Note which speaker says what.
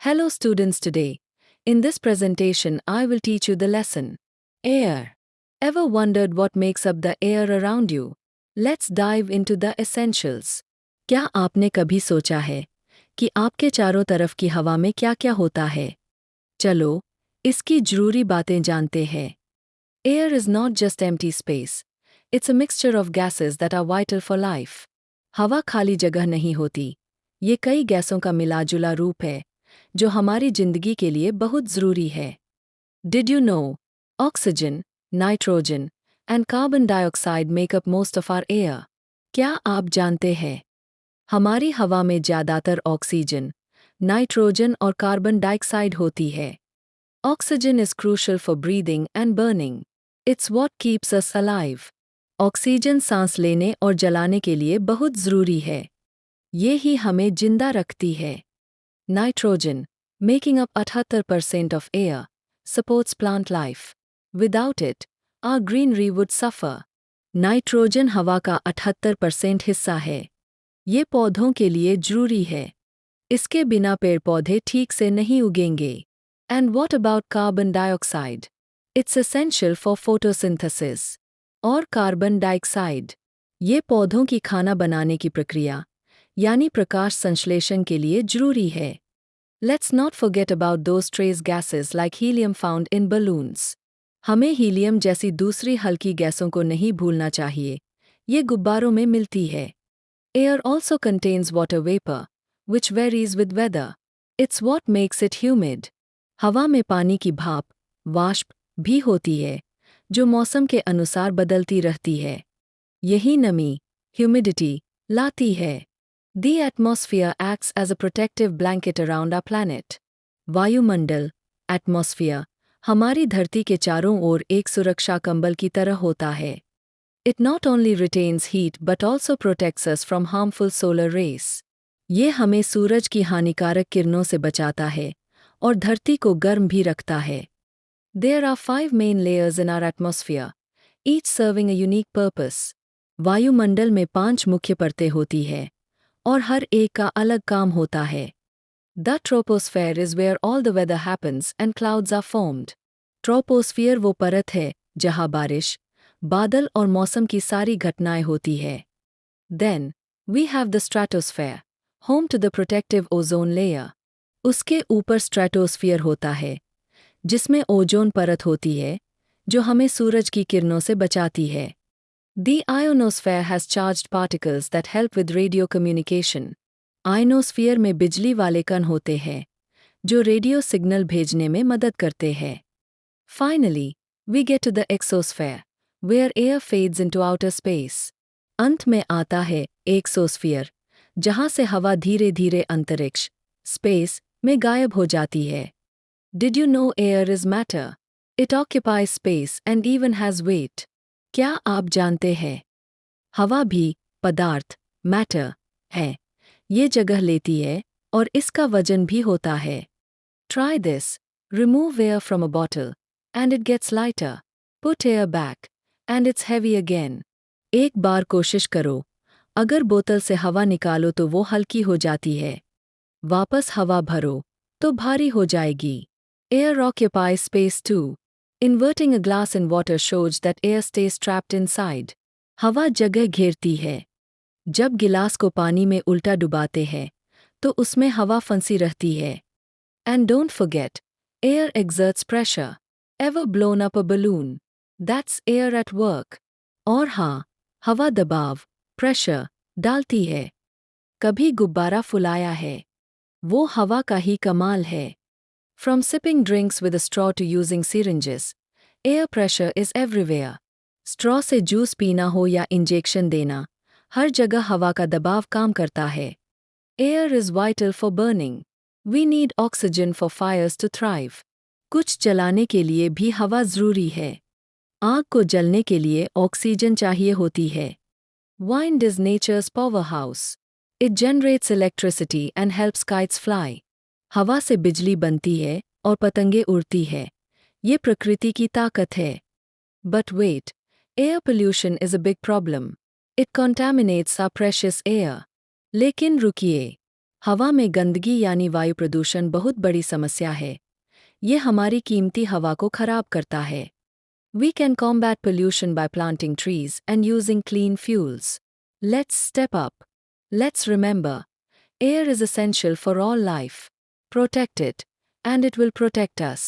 Speaker 1: Hello students, today in this presentation I will teach you the lesson air. Ever wondered what makes up the air around you? Let's dive into the essentials. क्या आपने कभी सोचा है कि आपके चारों तरफ की हवा में क्या-क्या होता है? चलो इसकी जरूरी बातें जानते हैं. Air is not just empty space. It's a mixture of gases that are vital for life. हवा खाली जगह नहीं होती. ये कई गैसों का मिला-जुला रूप है जो हमारी जिंदगी के लिए बहुत जरूरी है. Did you know? Oxygen, nitrogen and carbon dioxide make up most of our air. क्या आप जानते हैं? हमारी हवा में ज़्यादातर ऑक्सीजन, नाइट्रोजन और कार्बन डाइऑक्साइड होती है. Oxygen is crucial for breathing and burning. It's what keeps us alive. Oxygen सांस लेने और जलाने के लिए बहुत ज़रूरी है. ये ही हमें जिंदा रखती है. Nitrogen, making up 78% of air, supports plant life. Without it, our greenery would suffer. Nitrogen हवा का 78% हिस्सा है. ये पौधों के लिए जरूरी है. इसके बिना पेड़ पौधे ठीक से नहीं उगेंगे. And what about carbon dioxide? It's essential for photosynthesis. और कार्बन डाइऑक्साइड, ये पौधों की खाना बनाने की प्रक्रिया यानी प्रकाश संश्लेषण के लिए जरूरी है. Let's not forget about those trace gases like helium found in balloons. हमें हीलियम जैसी दूसरी हल्की गैसों को नहीं भूलना चाहिए. ये गुब्बारों में मिलती है. Air also contains water vapor, which varies with weather. It's what makes it humid. हवा में पानी की भाप, वाष्प भी होती है, जो मौसम के अनुसार बदलती रहती है. यही नमी, ह्यूमिडिटी, लाती है. The atmosphere acts as a protective blanket around our planet. वायुमंडल, एटमॉस्फियर, हमारी धरती के चारों ओर एक सुरक्षा कंबल की तरह होता है. It not only retains heat but also protects us from harmful solar rays. ये हमें सूरज की हानिकारक किरणों से बचाता है और धरती को गर्म भी रखता है. There are 5 main layers in our atmosphere, each serving a unique purpose. वायुमंडल में 5 मुख्य परतें होती है और हर एक का अलग काम होता है. The troposphere is where all the weather happens and clouds are formed. Troposphere वो परत है जहाँ बारिश, बादल और मौसम की सारी घटनाएं होती है. Then, we have the stratosphere, home to the protective ozone layer. उसके ऊपर स्ट्रेटोस्फियर होता है, जिसमें ओजोन परत होती है, जो हमें सूरज की किरणों से बचाती है. The ionosphere has charged particles that help with radio communication. Ionosphere में बिजली वाले कण होते हैं, जो रेडियो सिग्नल भेजने में मदद करते हैं. Finally, we get to the exosphere, where air fades into outer space. अंत में आता है एक्सोस्फीयर, जहाँ से हवा धीरे धीरे अंतरिक्ष, स्पेस, में गायब हो जाती है. Did you know air is matter? It occupies space and even has weight. क्या आप जानते हैं? हवा भी पदार्थ, मैटर, है. ये जगह लेती है और इसका वजन भी होता है. Try this. Remove air from a bottle, and it gets lighter. Put air back, and it's heavy again. एक बार कोशिश करो. अगर बोतल से हवा निकालो तो वो हल्की हो जाती है. वापस हवा भरो, तो भारी हो जाएगी. Air occupies space too. Inverting a glass in water shows that air stays trapped inside. हवा जगह घेरती है. जब गिलास को पानी में उल्टा डुबाते हैं, तो उसमें हवा फंसी रहती है. And don't forget, air exerts pressure. Ever blown up a balloon? That's air at work. और हाँ, हवा दबाव, pressure, डालती है. कभी गुब्बारा फुलाया है. वो हवा का ही कमाल है. From sipping drinks with a straw to using syringes, air pressure is everywhere. Straw से जूस पीना हो या इंजेक्शन देना, हर जगह हवा का दबाव काम करता है. Air is vital for burning. We need oxygen for fires to thrive. कुछ जलाने के लिए भी हवा जरूरी है. आग को जलने के लिए ऑक्सीजन चाहिए होती है. Wind is nature's powerhouse. It generates electricity and helps kites fly. हवा से बिजली बनती है और पतंगे उड़ती है. ये प्रकृति की ताकत है. But wait, air pollution is a big problem. It contaminates our precious air. लेकिन रुकिए, हवा में गंदगी यानी वायु प्रदूषण बहुत बड़ी समस्या है। ये हमारी कीमती हवा को खराब करता है। We can combat pollution by planting trees and using clean fuels. Let's step up. Let's remember, air is essential for all life. Protect it, and it will protect us.